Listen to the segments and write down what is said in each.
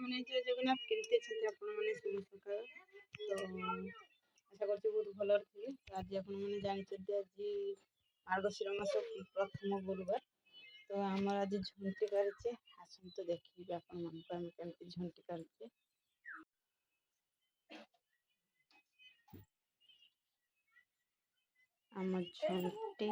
मैंने जय जगन्नाथ केमती अच्छे आपण मैंने शुभ सकाळ तो आशा करছি बहुत भल थे। आज आपण मैंने जानते आज मार्गशीर मास प्रथम गुरुवार तो आम आज झुंटी करचे आसन तो देखिए आपण मन को आम केमती झुंटी करचे। आम झुंटी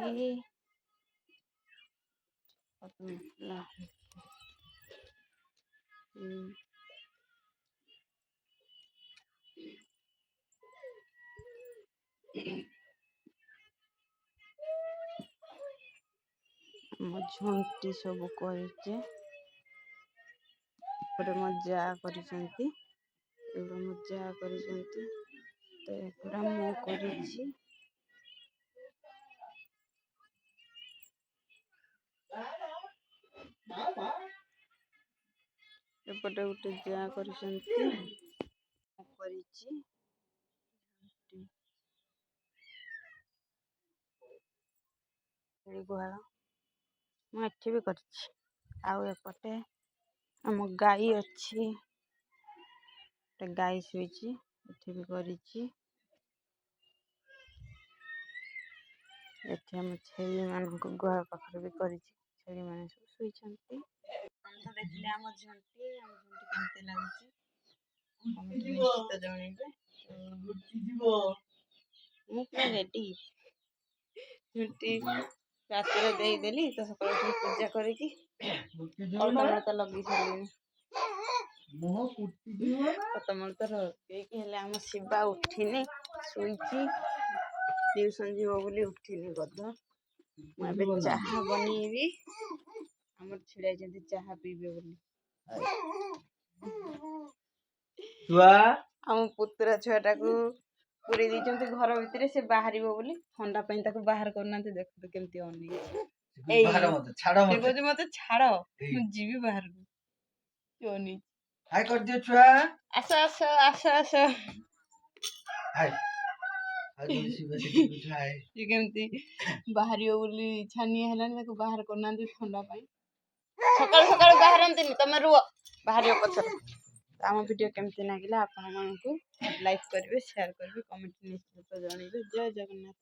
झुंटी सब करचे मजा कर मजा कर तो मु करी एपटे गोटे जा कर गुहाल मुझे भी करपटे आम गाई अच्छी गाई शुई भी करी छेली मान गुहाल पाखे भी कर छेली मान सब शुई देखिए आम झुंटी केमती लगुच जनइबे मुझे रेडी झुंटी रात देदेली तो सकाल पूजा करके तो लगे सारे तुम तो आम शिवा उठिनी शुई ट्यूशन जीव बोली उठिनी गध मुझे चाहा बनईबी आम छिड़ा चाहा पीबे बोली आम पुतुरा छुआटा को पूरी दीचंती घर भितर से बाहर बोली ठंडा बाहर करना देख तो केमती अन मत छाड़ जीवी बाहर को हाय कर दियो छुआ आस आस आस आस केमती बाहर बोली छानिया है बाहर करना ठंडा सकाल सकाल बाहर तुम रुह बाहर पचर आम वीडियो केमती लगे आपण मानक लाइक करेंगे शेयर करेंगे कमेंट निश्चित जनइबे। जय जगन्नाथ।